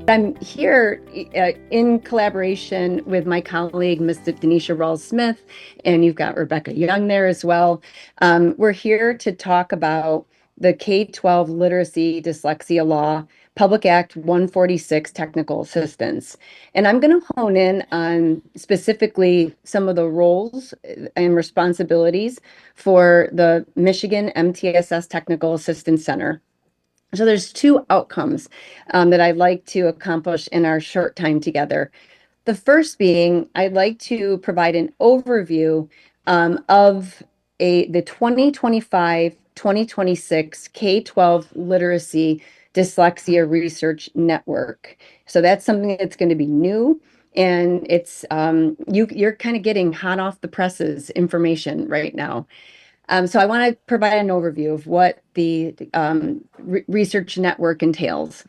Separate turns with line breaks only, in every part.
I'm here in collaboration with my colleague, Mr. DeNesha Rawls-Smith, and you've got Rebecca Young there as well. We're here to talk about the K-12 Literacy Dyslexia Law, Public Act 146 Technical Assistance. And I'm going to hone in on specifically some of the roles and responsibilities for the Michigan MTSS Technical Assistance Center. So there's two outcomes that I'd like to accomplish in our short time together. The first being, I'd like to provide an overview of the 2025-2026 K-12 Literacy Dyslexia Research Network. So that's something that's going to be new, and it's you're kind of getting hot off the presses information right now. So I want to provide an overview of what the research network entails.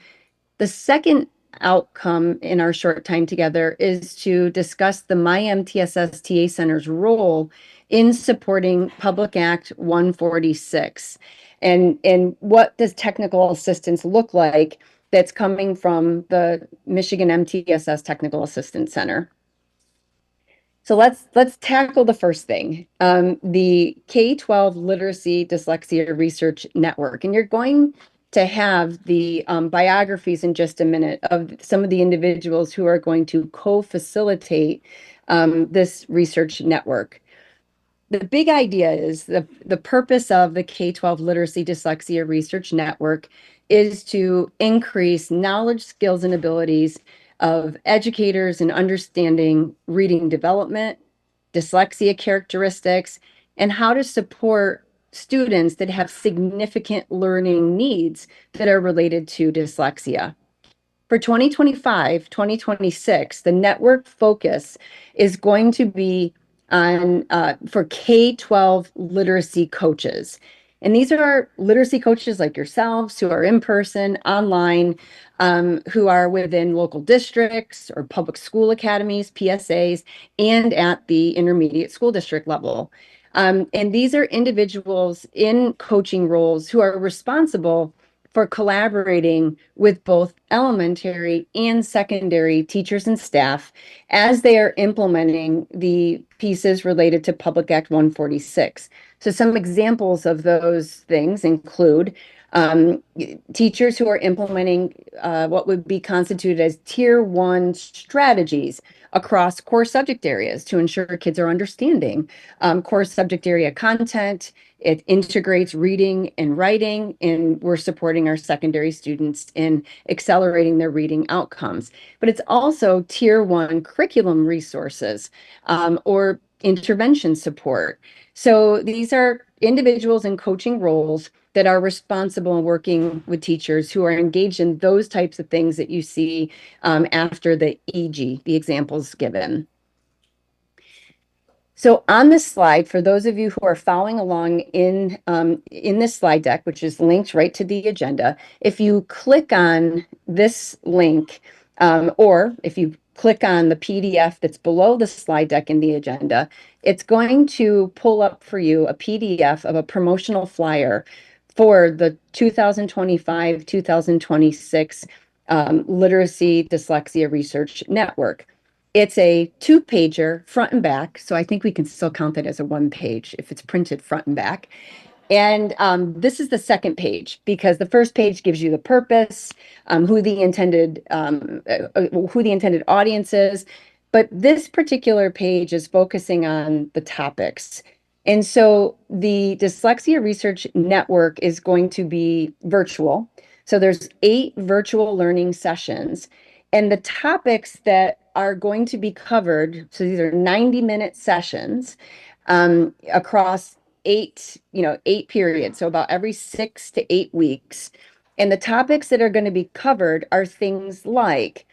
The second outcome in our short time together is to discuss the MyMTSS TA Center's role in supporting Public Act 146. And what does technical assistance look like that's coming from the Michigan MTSS Technical Assistance Center? So let's tackle the first thing, the K-12 Literacy Dyslexia Research Network. And you're going to have the biographies in just a minute of some of the individuals who are going to co-facilitate this research network. The big idea is the purpose of the K-12 Literacy Dyslexia Research Network is to increase knowledge, skills, and abilities of educators in understanding reading development, dyslexia characteristics, and how to support students that have significant learning needs that are related to dyslexia. For 2025-2026, the network focus is going to be on for K-12 literacy coaches. And these are literacy coaches like yourselves who are in person, online, who are within local districts or public school academies, PSAs, and at the intermediate school district level. And these are individuals in coaching roles who are responsible for collaborating with both elementary and secondary teachers and staff as they are implementing the pieces related to Public Act 146. So some examples of those things include teachers who are implementing what would be constituted as Tier 1 strategies across core subject areas to ensure kids are understanding core subject area content. It integrates reading and writing, and we're supporting our secondary students in accelerating their reading outcomes. But it's also Tier 1 curriculum resources or intervention support. So these are individuals in coaching roles that are responsible in working with teachers who are engaged in those types of things that you see after the EG, the examples given. So on this slide, for those of you who are following along in this slide deck, which is linked right to the agenda, if you click on this link, or if you click on the PDF that's below the slide deck in the agenda, it's going to pull up for you a PDF of a promotional flyer for the 2025-2026 Literacy Dyslexia Research Network. It's a two-pager front and back, so I think we can still count it as a one page if it's printed front and back. And this is the second page because the first page gives you the purpose, who the intended audience is, but this particular page is focusing on the topics. And so the Dyslexia Research Network is going to be virtual. So there's 8 virtual learning sessions, and the topics that are going to be covered, so these are 90-minute sessions across 8 periods, so about every 6 to 8 weeks. And the topics that are going to be covered are things like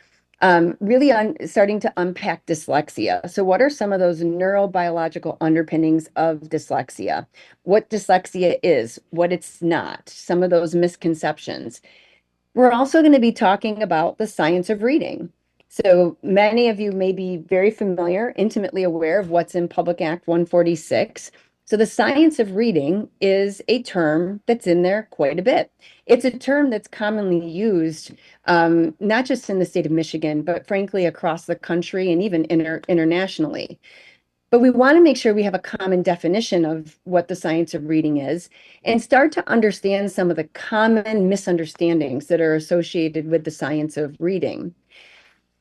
really starting to unpack dyslexia. So what are some of those neurobiological underpinnings of dyslexia? What dyslexia is, what it's not, some of those misconceptions. We're also going to be talking about the science of reading. So many of you may be very familiar, intimately aware of what's in Public Act 146. So the science of reading is a term that's in there quite a bit. It's a term that's commonly used, not just in the state of Michigan, but frankly across the country and even internationally. But we want to make sure we have a common definition of what the science of reading is and start to understand some of the common misunderstandings that are associated with the science of reading.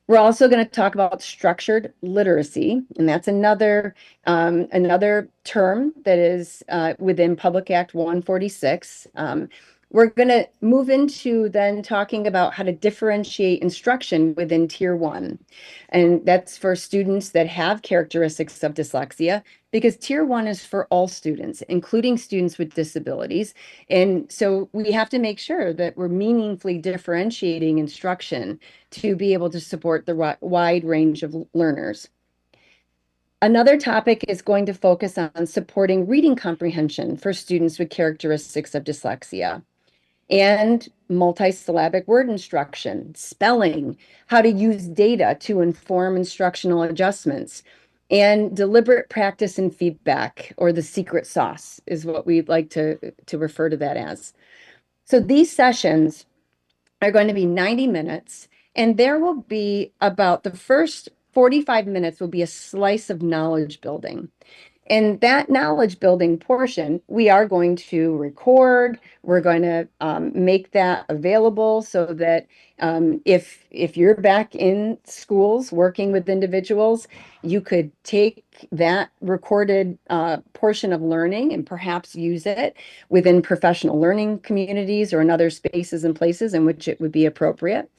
We're also going to talk about structured literacy, and that's another term that is within Public Act 146. We're going to move into then talking about how to differentiate instruction within Tier 1. And that's for students that have characteristics of dyslexia, because Tier 1 is for all students, including students with disabilities. And so we have to make sure that we're meaningfully differentiating instruction to be able to support the wide range of learners. Another topic is going to focus on supporting reading comprehension for students with characteristics of dyslexia and multisyllabic word instruction, spelling, how to use data to inform instructional adjustments, and deliberate practice and feedback, or the secret sauce is what we'd like to refer to that as. So these sessions are going to be 90 minutes, and there will be about the first 45 minutes will be a slice of knowledge building. And that knowledge building portion, we are going to record. We're going to make that available so that if you're back in schools working with individuals, you could take that recorded portion of learning and perhaps use it within professional learning communities or in other spaces and places in which it would be appropriate.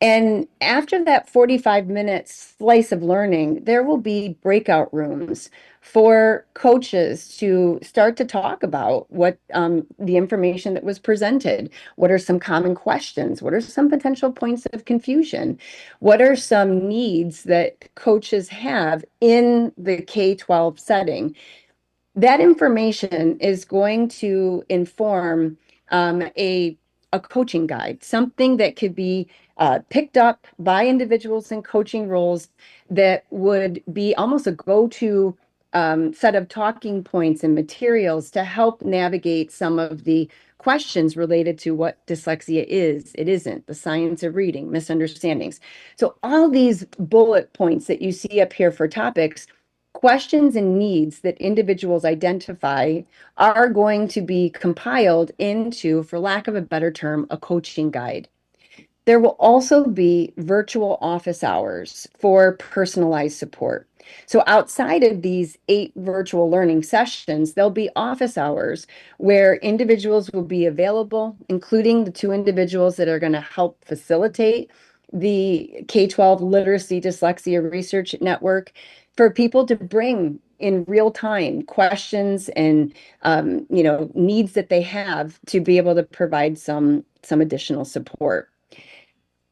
And after that 45-minute slice of learning, there will be breakout rooms for coaches to start to talk about what the information that was presented. What are some common questions? What are some potential points of confusion? What are some needs that coaches have in the K-12 setting? That information is going to inform a coaching guide, something that could be picked up by individuals in coaching roles that would be almost a go-to set of talking points and materials to help navigate some of the questions related to what dyslexia is, it isn't, the science of reading, misunderstandings. So all these bullet points that you see up here for topics, questions and needs that individuals identify are going to be compiled into, for lack of a better term, a coaching guide. There will also be virtual office hours for personalized support. So outside of these 8 virtual learning sessions, there'll be office hours where individuals will be available, including the 2 individuals that are going to help facilitate the K-12 Literacy Dyslexia Research Network, for people to bring in real time questions and needs that they have to be able to provide some additional support.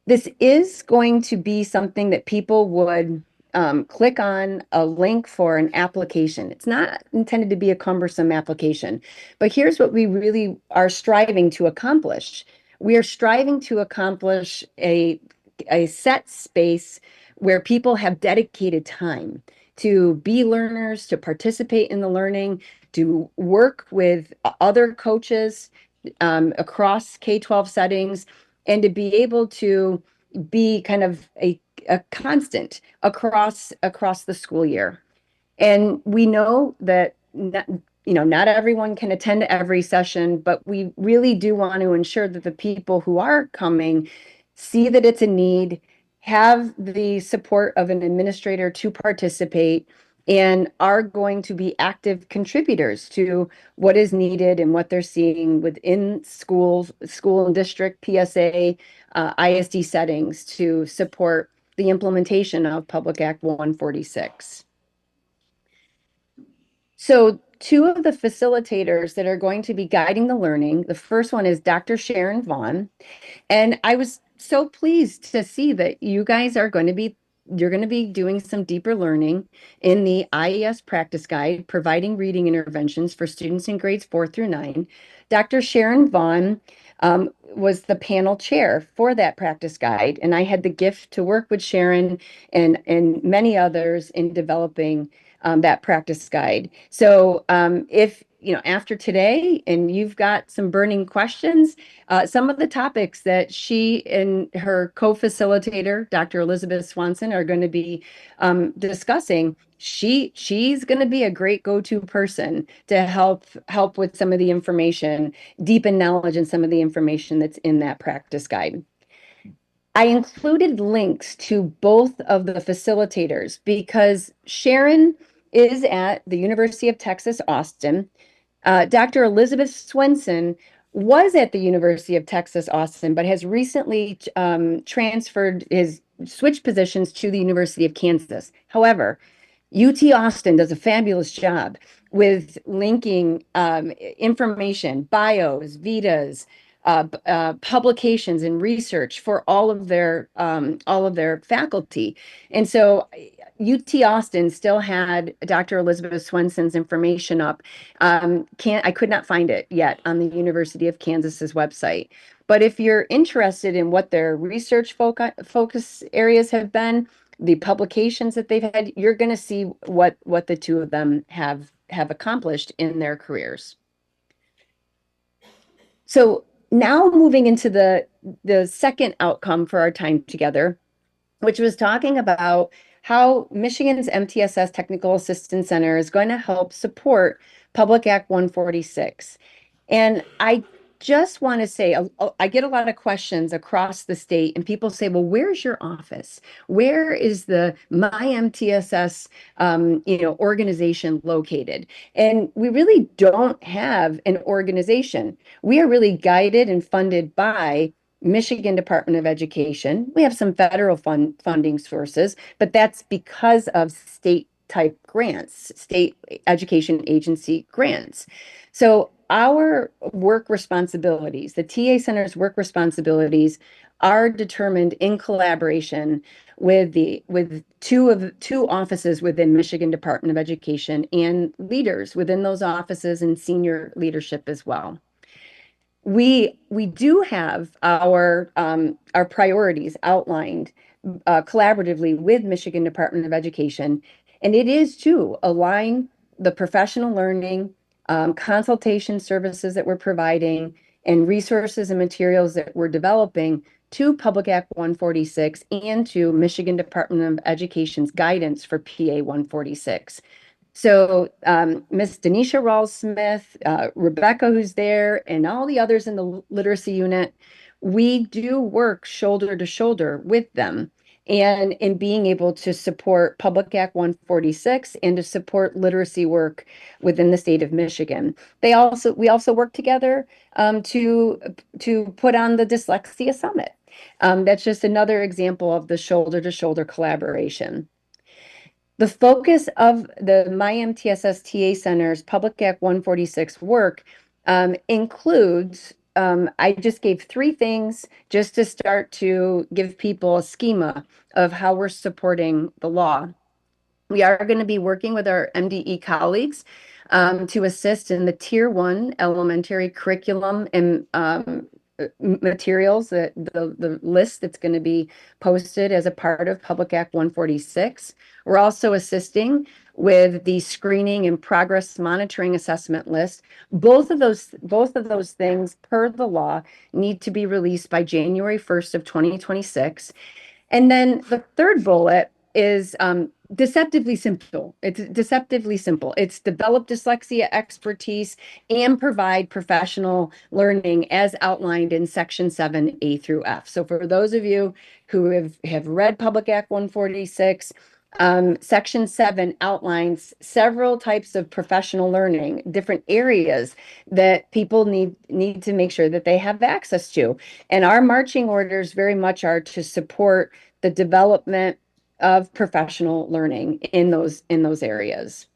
This is going to be something that people would click on a link for an application. It's not intended to be a cumbersome application, but here's what we really are striving to accomplish. We are striving to accomplish a set space where people have dedicated time to be learners, to participate in the learning, to work with other coaches across K-12 settings, and to be able to be kind of a constant across the school year. And we know that not everyone can attend every session, but we really do want to ensure that the people who are coming see that it's a need, have the support of an administrator to participate, and are going to be active contributors to what is needed and what they're seeing within schools, school and district, PSA, ISD settings to support the implementation of Public Act 146. So 2 of the facilitators that are going to be guiding the learning, the first one is Dr. Sharon Vaughn. And I was so pleased to see that you guys are going to be doing some deeper learning in the IES practice guide, providing reading interventions for students in grades 4 through 9. Dr. Sharon Vaughn was the panel chair for that practice guide, and I had the gift to work with Sharon and many others in developing that practice guide. So if after today and you've got some burning questions, some of the topics that she and her co-facilitator, Dr. Elizabeth Swanson, are going to be discussing, she's going to be a great go-to person to help with some of the information, deepen knowledge in some of the information that's in that practice guide. I included links to both of the facilitators because Sharon is at the University of Texas, Austin. Dr. Elizabeth Swenson was at the University of Texas, Austin, but has recently switched positions to the University of Kansas. However, UT Austin does a fabulous job with linking information, bios, vitas, publications, and research for all of their faculty. And so UT Austin still had Dr. Elizabeth Swenson's information up. I could not find it yet on the University of Kansas's website. But if you're interested in what their research focus areas have been, the publications that they've had, you're going to see what the two of them have accomplished in their careers. So now moving into the second outcome for our time together, which was talking about how Michigan's MTSS Technical Assistance Center is going to help support Public Act 146. And I just want to say, I get a lot of questions across the state, and people say, well, where's your office? Where is the My MTSS organization located? And we really don't have an organization. We are really guided and funded by Michigan Department of Education. We have some federal funding sources, but that's because of state type grants, state education agency grants. So our work responsibilities, the TA Center's work responsibilities, are determined in collaboration with two offices within Michigan Department of Education and leaders within those offices and senior leadership as well. We do have our priorities outlined collaboratively with Michigan Department of Education, and it is to align the professional learning, consultation services that we're providing, and resources and materials that we're developing to Public Act 146 and to Michigan Department of Education's guidance for PA 146. So Miss DeNesha Rawls-Smith, Rebecca, who's there, and all the others in the literacy unit, we do work shoulder to shoulder with them and in being able to support Public Act 146 and to support literacy work within the state of Michigan. We also work together to put on the Dyslexia Summit. That's just another example of the shoulder to shoulder collaboration. The focus of the MyMTSS TA Center's Public Act 146 work includes, I just gave 3 things just to start to give people a schema of how we're supporting the law. We are going to be working with our MDE colleagues to assist in the Tier 1 elementary curriculum and materials, the list that's going to be posted as a part of Public Act 146. We're also assisting with the screening and progress monitoring assessment list. Both of those things, per the law, need to be released by January 1st of 2026. And then the third bullet is deceptively simple. It's deceptively simple. It's develop dyslexia expertise and provide professional learning as outlined in Section 7A through F. So for those of you who have read Public Act 146, Section 7 outlines several types of professional learning, different areas that people need to make sure that they have access to. And our marching orders very much are to support the development of professional learning in those areas.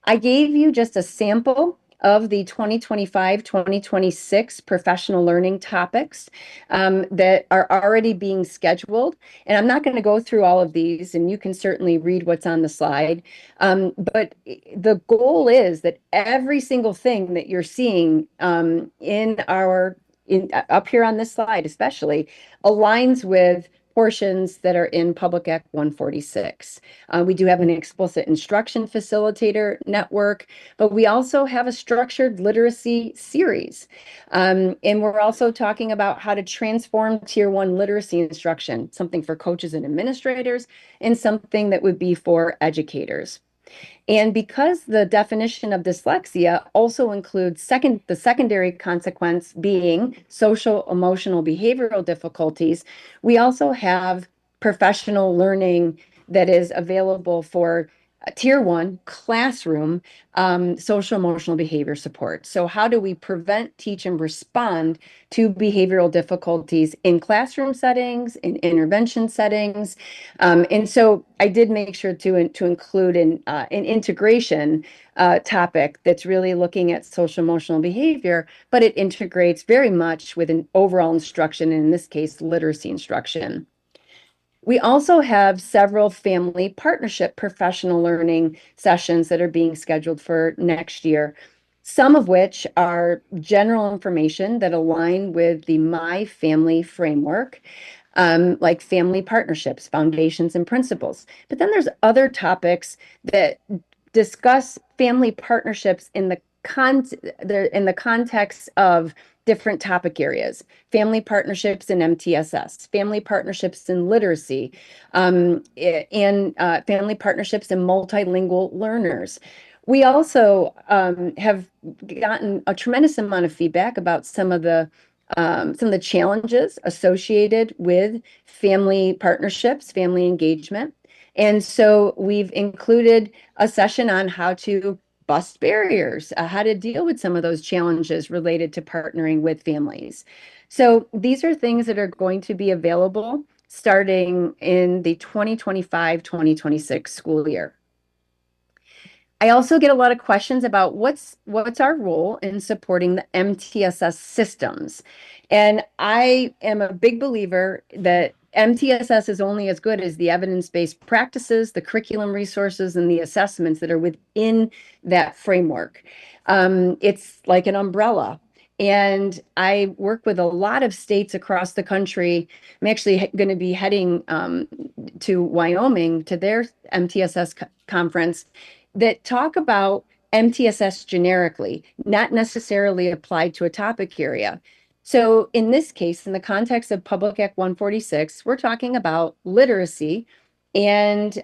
I gave you just a sample of the 2025-2026 professional learning topics that are already being scheduled. And I'm not going to go through all of these, and you can certainly read what's on the slide. But the goal is that every single thing that you're seeing up here on this slide especially aligns with portions that are in Public Act 146. We do have an explicit instruction facilitator network, but we also have a structured literacy series. And we're also talking about how to transform Tier 1 literacy instruction, something for coaches and administrators, and something that would be for educators. And because the definition of dyslexia also includes the secondary consequence being social, emotional, behavioral difficulties, we also have professional learning that is available for Tier 1 classroom social emotional behavior support. So how do we prevent, teach, and respond to behavioral difficulties in classroom settings, in intervention settings? And so I did make sure to include an integration topic that's really looking at social emotional behavior, but it integrates very much with an overall instruction, and in this case, literacy instruction. We also have several family partnership professional learning sessions that are being scheduled for next year, some of which are general information that align with the My Family framework, like family partnerships, foundations, and principles. But then there's other topics that discuss family partnerships in the context of different topic areas: family partnerships in MTSS, family partnerships in literacy, and family partnerships in multilingual learners. We also have gotten a tremendous amount of feedback about some of the challenges associated with family partnerships, family engagement. And so we've included a session on how to bust barriers, how to deal with some of those challenges related to partnering with families. So these are things that are going to be available starting in the 2025-2026 school year. I also get a lot of questions about what's our role in supporting the MTSS systems. And I am a big believer that MTSS is only as good as the evidence-based practices, the curriculum resources, and the assessments that are within that framework. It's like an umbrella. And I work with a lot of states across the country. I'm actually going to be heading to Wyoming to their MTSS conference that talk about MTSS generically, not necessarily applied to a topic area. So in this case, in the context of Public Act 146, we're talking about literacy and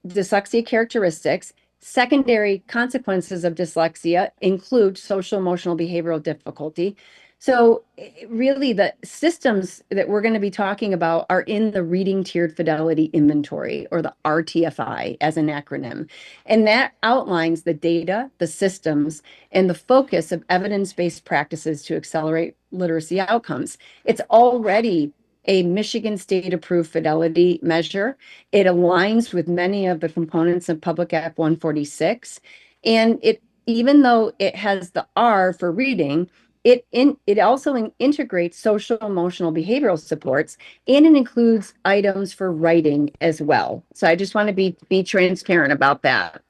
dyslexia characteristics. Secondary consequences of dyslexia include social, emotional, behavioral difficulty. So really the systems that we're going to be talking about are in the Reading Tiered Fidelity Inventory, or the RTFI as an acronym. And that outlines the data, the systems, and the focus of evidence-based practices to accelerate literacy outcomes. It's already a Michigan state approved fidelity measure. It aligns with many of the components of Public Act 146. And even though it has the R for reading, it also integrates social, emotional, behavioral supports, and it includes items for writing as well. So I just want to be transparent about that.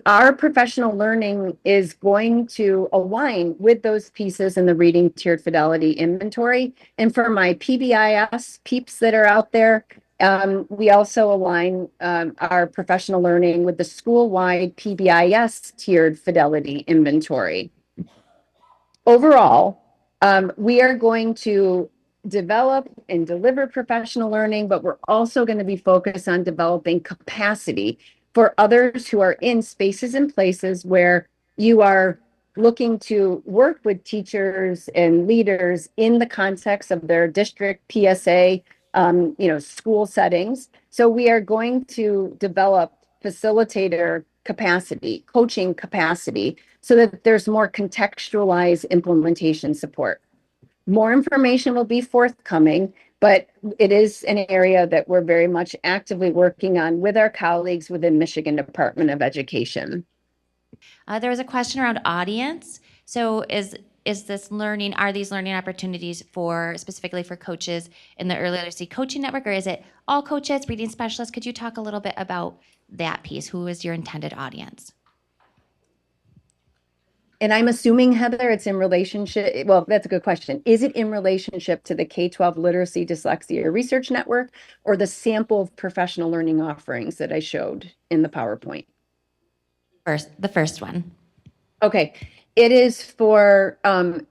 Our professional learning is going to align with those pieces in the Reading Tiered Fidelity Inventory. And for my PBIS peeps that are out there, we also align our professional learning with the school-wide PBIS Tiered Fidelity Inventory. Overall, we are going to develop and deliver professional learning, but we're also going to be focused on developing capacity for others who are in spaces and places where you are looking to work with teachers and leaders in the context of their district PSA, school settings. So we are going to develop facilitator capacity, coaching capacity, so that there's more contextualized implementation support. More information will be forthcoming, but it is an area that we're very much actively working on with our colleagues within Michigan Department of Education.
There was a question around audience. So is this learning, are these learning opportunities specifically for coaches in the Early Literacy Coaching Network, or is it all coaches, reading specialists? Could you talk a little bit about that piece? Who is your intended audience?
And I'm assuming, Heather, it's in relationship. Well, that's a good question. Is it in relationship to the K-12 Literacy Dyslexia Research Network or the sample of professional learning offerings that I showed in the PowerPoint?
The first one.
Okay. It is for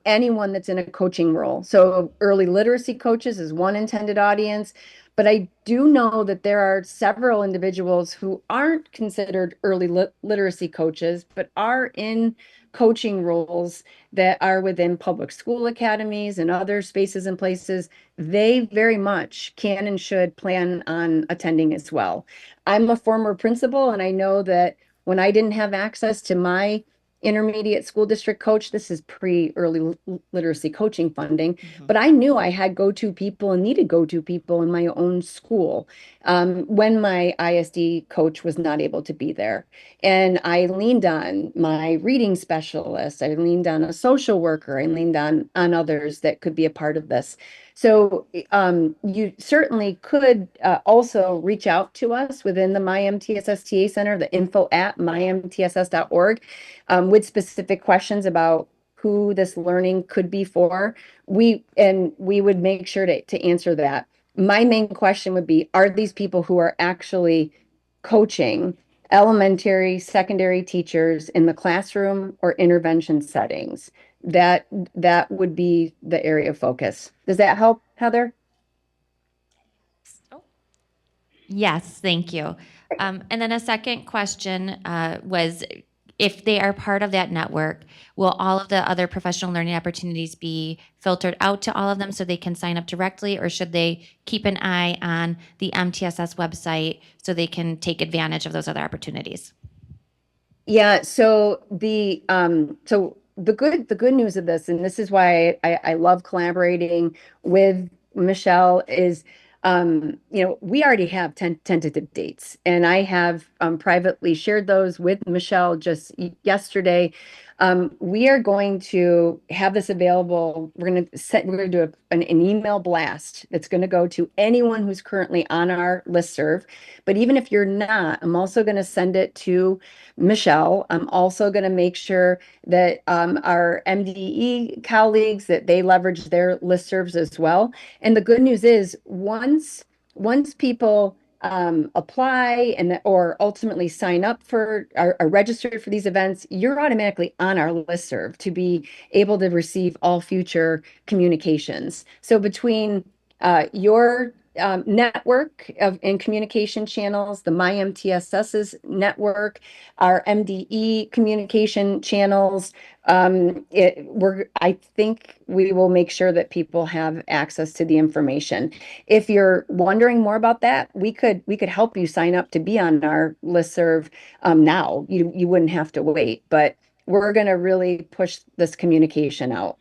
anyone that's in a coaching role. So early literacy coaches is one intended audience, but I do know that there are several individuals who aren't considered early literacy coaches, but are in coaching roles that are within public school academies and other spaces and places. They very much can and should plan on attending as well. I'm a former principal, and I know that when I didn't have access to my intermediate school district coach. This is pre-early literacy coaching funding, but I knew I had go-to people and needed go-to people in my own school when my ISD coach was not able to be there. And I leaned on my reading specialist. I leaned on a social worker. I leaned on others that could be a part of this. So you certainly could also reach out to us within the MyMTSS Center, the info@mymtss.org, with specific questions about who this learning could be for. We would make sure to answer that. My main question would be, are these people who are actually coaching elementary, secondary teachers in the classroom or intervention settings? That would be the area of focus. Does that help, Heather?
Yes, thank you. And then a second question was, if they are part of that network, will all of the other professional learning opportunities be filtered out to all of them so they can sign up directly, or should they keep an eye on the MTSS website so they can take advantage of those other opportunities?
Yeah, so the good news of this, and this is why I love collaborating with Michelle, is we already have tentative dates, and I have privately shared those with Michelle just yesterday. We are going to have this available. We're going to do an email blast that's going to go to anyone who's currently on our listserv. But even if you're not, I'm also going to send it to Michelle. I'm also going to make sure that our MDE colleagues, that they leverage their listservs as well. And the good news is once people apply or ultimately sign up for are registered for these events, you're automatically on our listserv to be able to receive all future communications. So between your network and communication channels, the MyMTSS's network, our MDE communication channels, I think we will make sure that people have access to the information. If you're wondering more about that, we could help you sign up to be on our listserv now. You wouldn't have to wait, but we're going to really push this communication out.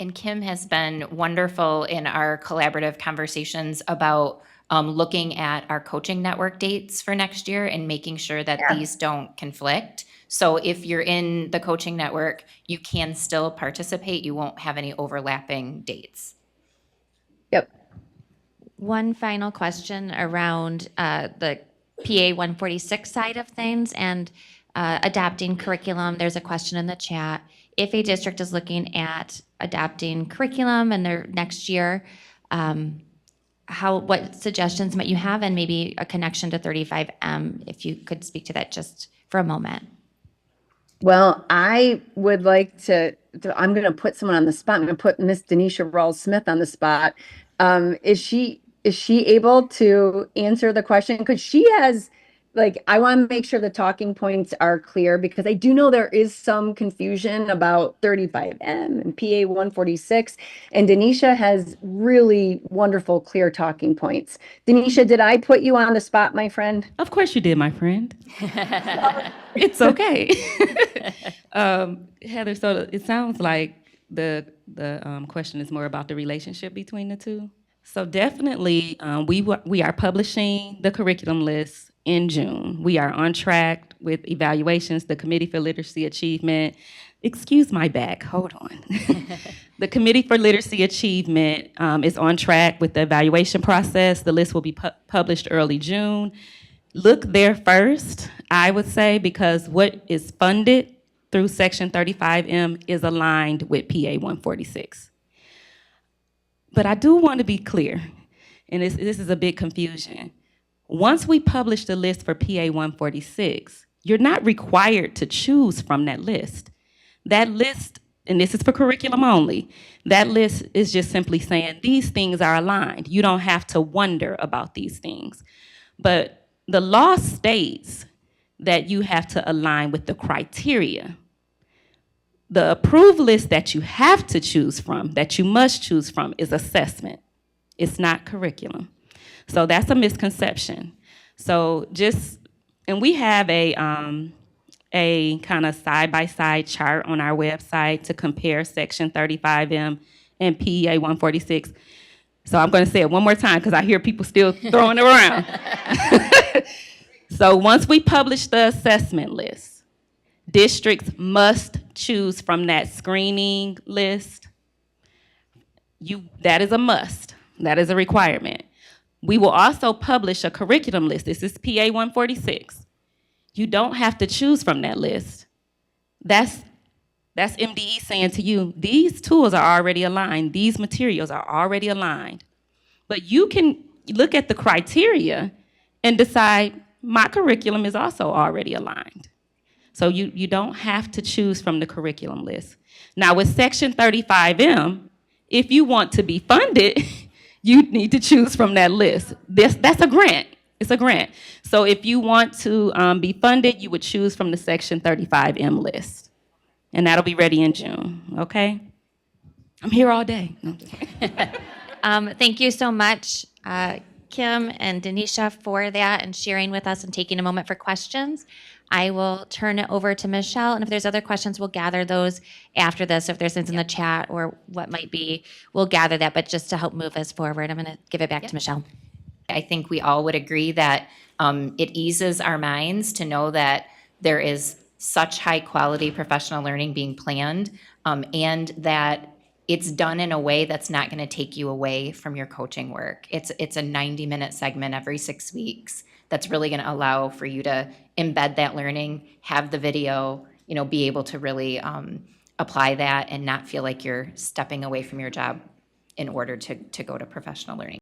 And Kim has been wonderful in our collaborative conversations about looking at our coaching network dates for next year and making sure that these don't conflict. So if you're in the coaching network, you can still participate. You won't have any overlapping dates.
Yep.
One final question around the PA 146 side of things and adapting curriculum. There's a question in the chat. If a district is looking at adapting curriculum in their next year, what suggestions might you have, and maybe a connection to 35M, if you could speak to that just for a moment.
Well, I would like I'm going to put someone on the spot. I'm going to put Miss DeNesha Rawls-Smith on the spot. Is she able to answer the question? Because she has, I want to make sure the talking points are clear, because I do know there is some confusion about 35M and PA 146, and DeNesha has really wonderful, clear talking points. DeNesha, did I put you on the spot, my friend?
Of course you did, my friend. It's okay. Heather, so it sounds like the question is more about the relationship between the two. So definitely, we are publishing the curriculum list in June. We are on track with evaluations. The Committee for Literacy Achievement, excuse my back, hold on. The Committee for Literacy Achievement is on track with the evaluation process. The list will be published early June. Look there first, I would say, because what is funded through Section 35M is aligned with PA 146. But I do want to be clear, and this is a big confusion. Once we publish the list for PA 146, you're not required to choose from that list. That list, and this is for curriculum only, that list is just simply saying these things are aligned. You don't have to wonder about these things. But the law states that you have to align with the criteria. The approved list that you have to choose from, that you must choose from, is assessment. It's not curriculum. So that's a misconception. So and we have a kind of side-by-side chart on our website to compare Section 35M and PEA 146. So I'm going to say it one more time because I hear people still throwing it around. So once we publish the assessment list, districts must choose from that screening list. That is a must. That is a requirement. We will also publish a curriculum list. This is PA 146. You don't have to choose from that list. That's MDE saying to you, these tools are already aligned. These materials are already aligned. But you can look at the criteria and decide, my curriculum is also already aligned. So you don't have to choose from the curriculum list. Now with Section 35M, if you want to be funded, you need to choose from that list. That's a grant. It's a grant. So if you want to be funded, you would choose from the Section 35M list. And that'll be ready in June, okay? I'm here all day. No, I'm just kidding.
Thank you so much, Kim and DeNesha, for that and sharing with us and taking a moment for questions. I will turn it over to Michelle, and if there's other questions, we'll gather those after this. If there's things in the chat or what might be, we'll gather that. But just to help move us forward, I'm going to give it back to Michelle.
I think we all would agree that it eases our minds to know that there is such high quality professional learning being planned, and that it's done in a way that's not going to take you away from your coaching work. It's a 90-minute segment every 6 weeks that's really going to allow for you to embed that learning, have the video, be able to really apply that and not feel like you're stepping away from your job in order to go to professional learning.